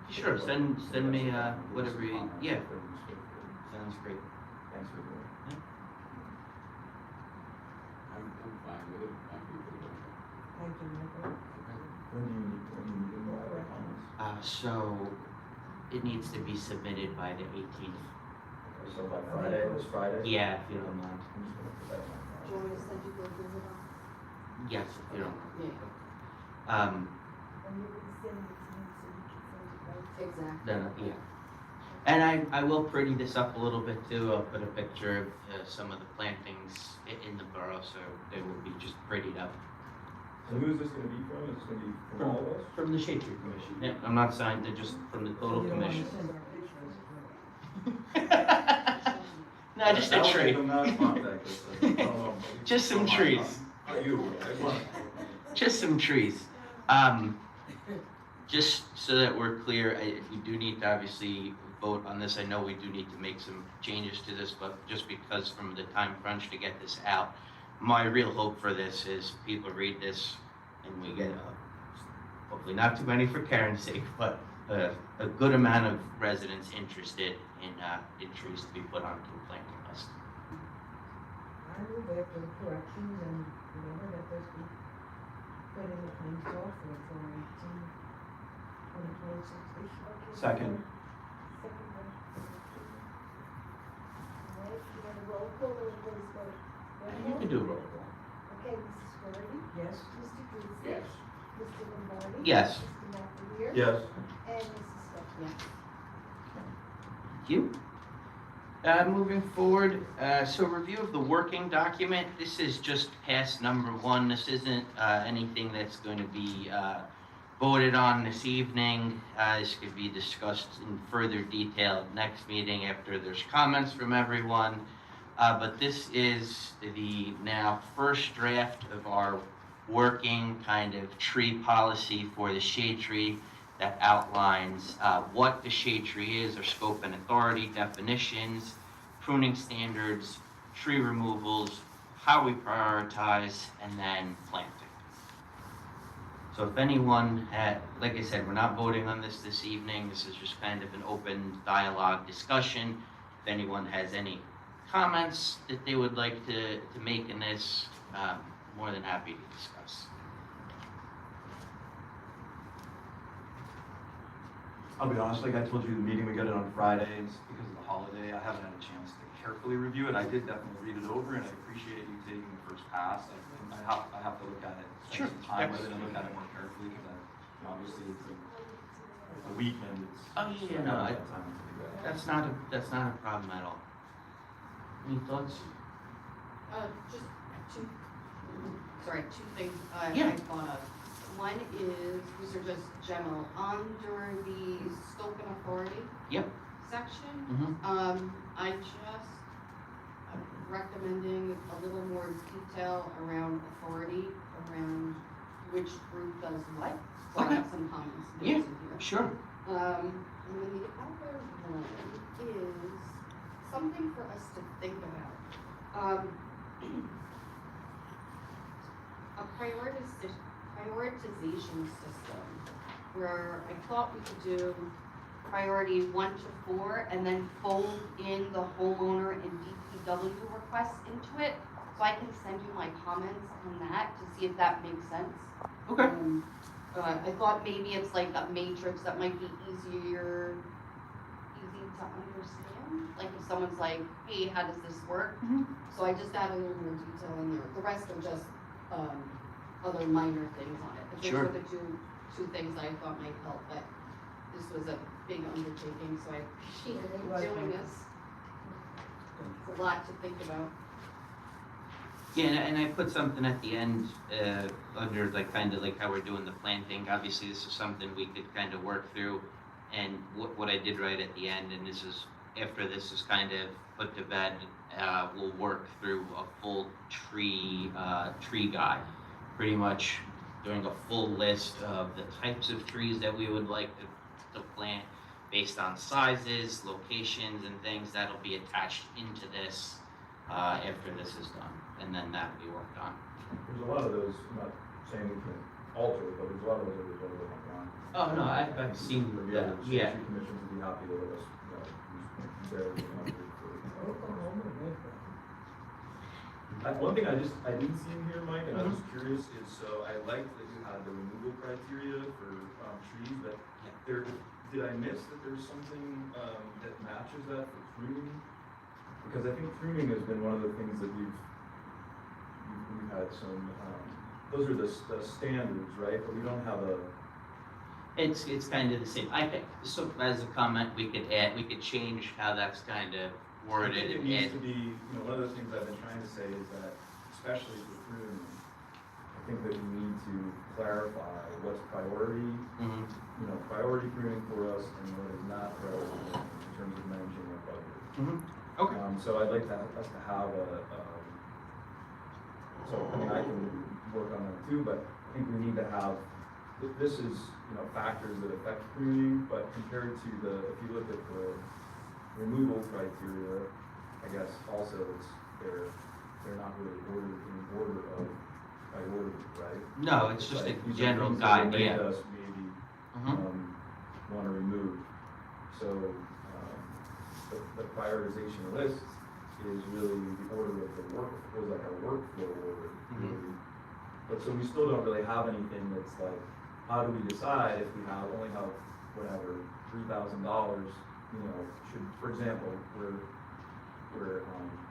Sure, send me whatever you, yeah, sounds great. Thanks for doing it. I'm fine with it. I'm good with it. Thank you, Michael. When do you need more comments? So it needs to be submitted by the 18th. Okay, so by Friday, this Friday? Yeah, if you don't mind. I'm just gonna put that in my Do you want me to send you the visit on? Yes, if you don't mind. Yeah. And you're gonna send it to me so you can send it right to. Exactly. Yeah. And I will pretty this up a little bit too. I'll put a picture of some of the plantings in the borough, so they will be just prettied up. So who is this gonna be from? Is this gonna be from all of us? From the Shade Tree Commission. Yeah, I'm not signed, they're just from the total You don't wanna commission. send our pictures, No, just a tree. Just some trees. Just some trees. Just so that we're clear, we do need to obviously vote on this. I know we do need to make some changes to this, but just because from the time crunch to get this out, my real hope for this is people read this and we get, hopefully not too many for Karen's sake, but a good amount of residents interested in trees to be put onto a planting list. I will wait for the corrections and whatever that those be put in the Plains Talk for 2026 issue. Second. Second one. All right, you got a roll call, or everybody's got it? You can do a roll call. Okay, Mrs. Doherty? Yes. Mr. Drutzler? Yes. Mr. Lombardi? Yes. Mr. McAleer? Yes. And Mrs. Becker? Yes. Thank you. Moving forward, so review of the working document. This is just past number 1. This isn't anything that's going to be voted on this evening. This could be discussed in further detail next meeting after there's comments from everyone. But this is the now first draft of our working kind of tree policy for the shade tree that outlines what the shade tree is, or scope and authority, definitions, pruning standards, tree removals, how we prioritize, and then planting. So if anyone had, like I said, we're not voting on this evening. This is just kind of an open dialogue discussion. If anyone has any comments that they would like to make in this, more than happy to discuss. I'll be honest, like I told you, the meeting, we got it on Fridays because of the holiday. I haven't had a chance to carefully review it. I did definitely read it over, and I appreciate you taking the first pass. I have to look at it, Sure. spend some time with it and look at it more carefully, because obviously it's a weekend, it's. Oh, yeah, I no, haven't had time to do that. That's not a problem at all. Any thoughts? Just two things I Yeah. thought of. One is, these are just general, under the scope and authority Yep. section, Mm-hmm. I'm recommending a little more detail around authority, around which group does what. So I Okay. have some comments Yeah. notes in here. Sure. And then the other one is something for us to think about. A prioritization system, where I thought we could do priority 1 to 4 and then fold in the homeowner and DPW requests into it. So I can send you my comments on that to see if that makes sense. Okay. I thought maybe it's like a matrix that might be easy to understand. Like if someone's like, hey, how does this work? Mhm. So I just add a little more detail in there. The rest are just other minor things on it. But those Sure. were the two things I thought might help. But this was a big undertaking, so I appreciate you doing this. It's a lot to think about. Yeah, and I put something at the end, under like kind of like how we're doing the planting. Obviously, this is something we could kind of work through. And what I did right at the end, and this is after this is kind of put to bed, we'll work through a full tree guide. Pretty much doing a full list of the types of trees that we would like to plant based on sizes, locations, and things that'll be attached into this after this is done, and then that'll be worked on. There's a lot of those, I'm not saying we can alter it, but there's a lot of those that are available online. Oh, no, I've seen The that, other yeah. Tree commissions would be happy to let us, use barely Oklahoma, they've got One thing I didn't see in here, Mike, and I was curious, is so I liked that you had the removal criteria for, trees, but there, did I miss that there's something, that matches that for pruning? Because I think pruning has been one of the things that we've had some, those are the standards, right? But we don't have a, It's kind of the same. I think, so as a comment, we could change how that's kind of I worded think it and needs to be, one of the things I've been trying to say is that, especially for pruning, I think that we need to clarify what's priority, Mhm. Priority pruning for us and what is not priority pruning in terms of managing our budget. Mhm. Okay. So I'd like us to have I can work on that too, but I think we need to have, this is, factors that affect pruning, but compared to if you look at the removal criteria, I guess also they're not really ordered in order of priority, right? No, it's just a like, these are general things that will guide, yeah. make us maybe, Mhm. want to remove. So, the prioritization list is really the order of the work, it was like a workflow order, really. Mhm. But so we still don't really have anything that's like, how do we decide if we only have, whatever, $3,000, should, for example, we're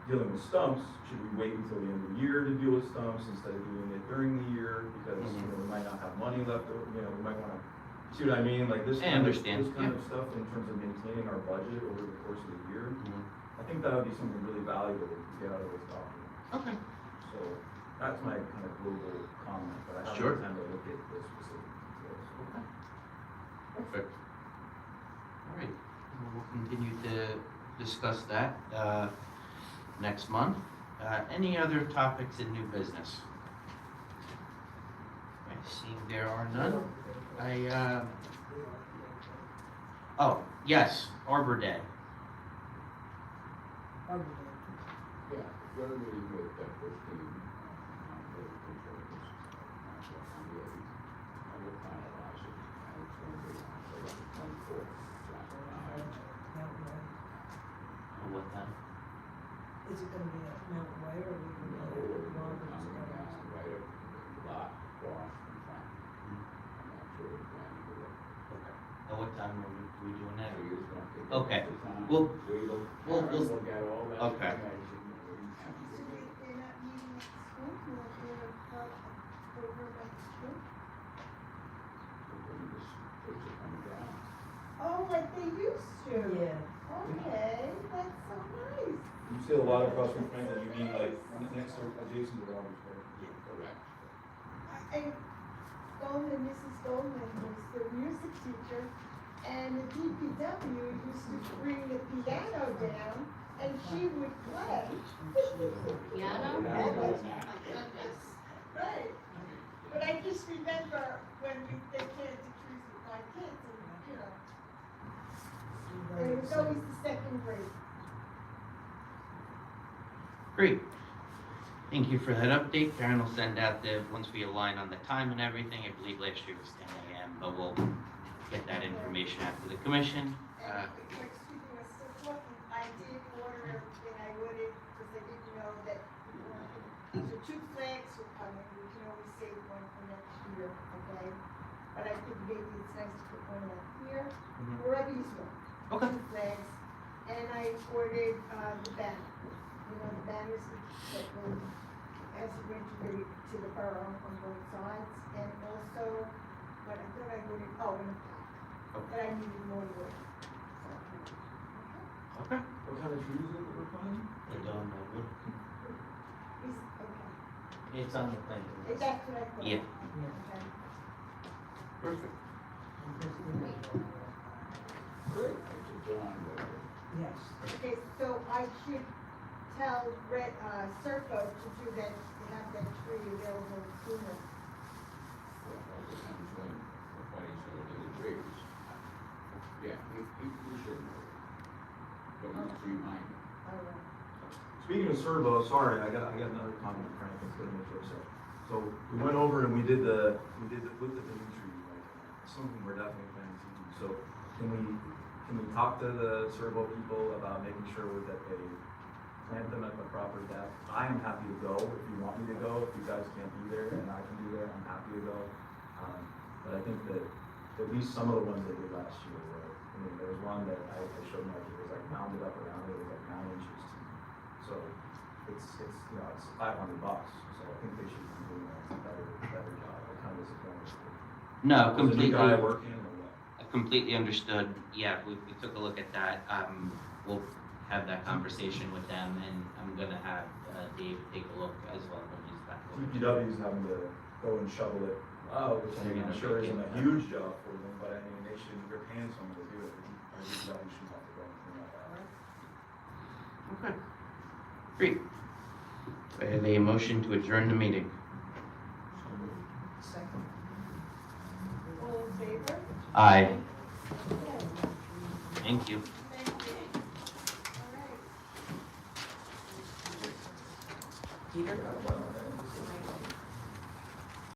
dealing with stumps, should we wait until the end of the year to deal with stumps instead of doing it during the year? Because, Mhm. we might not have money left, or, we might wanna, see what I mean? Like this I kind of, understand, this kind of stuff in terms of maintaining our budget over the course of the year. Mhm. I think that would be something really valuable to get out of this document. Okay. So that's my kind of global comment, but I Sure. haven't had time to look at the specific details. Perfect. All right, we'll continue to discuss that next month. Any other topics in new business? I see there are none. Oh, yes, Arbor Day. Arbor Yeah, we're gonna meet with Christine, the controllers, on the 8th, and we'll finalize it, and it's gonna be on July 24th, July 9th. Day, Mount White. Oh, what time? Is it gonna be at Mount White or are we No, gonna we're be at gonna Robert's? come down right up the block across from Franklin. I'm not sure exactly what. At what time are we doing that? So you're just gonna take Okay. the time, We'll- we'll get all that Okay. information, and we can So do it. they're not meeting at the school, they're over at the school? We're gonna just, kids are coming down. Oh, like they used to? Yeah. Okay, that's so nice. You say a lot across from Franklin, you mean like next or adjacent to Robertsburg? Correct. And Goldman, Mrs. Goldman was the music teacher, and the DPW used to bring the piano down, and she would play. Piano? Oh, my goodness. Right, but I just remember when they planted trees with my kids, and, you know, and it was always the second grade. Great. Thank you for that update. Karen will send out once we align on the time and everything, I believe last year was 10 a.m., but we'll get that information out to the commission. And excuse me, I'm still talking, I did order everything I ordered, because I didn't know that, so 2 flags were coming, we can always save one for next year, okay? But I think maybe it's nice to put one up here, wherever you want. Okay. 2 flags, and I ordered, the banner, the banners that will, as it went to the borough on both sides, and also, what I thought I ordered, and a plaque. But I needed more wood. Okay. What kind of trees are we planting? I don't know. Okay. It's on the plan. That's what I thought. Yeah. Okay. Perfect. Great. It's a John River. Yes. Okay, so I should tell Serco to do that, to have that tree available sooner. Well, it depends when he's gonna do the trees. Yeah, he should know. But you just remind him. All right. Speaking of Servo, sorry, I got another comment, Frank, that's gonna make you upset. So we went over and we did the with the new trees, like, something we're definitely planning to do. So can we talk to the Servo people about making sure that they plant them at the proper depth? I am happy to go if you want me to go, if you guys can't be there and I can be there, I'm happy to go. But I think that at least some of the ones they did last year were, there was one that I showed Mike, it was like mounded up around it, it was like 9 inches to me. So it's $500, so I think they should be doing a better job. I'm kind of disappointed. No, Was the new completely. guy working or what? Completely understood. Yeah, we took a look at that. We'll have that conversation with them, and I'm gonna have Dave take a look as well when he's back. DPW's having to go and shovel it out, which I'm not sure isn't a huge job for them, but I mean, they should, they're paying someone to do it. Our DPW shouldn't have to go and clean that out. Okay. Great. I have a motion to adjourn the meeting. Second. All in favor? Aye. Okay. Thank you. Thank you. All right. Peter?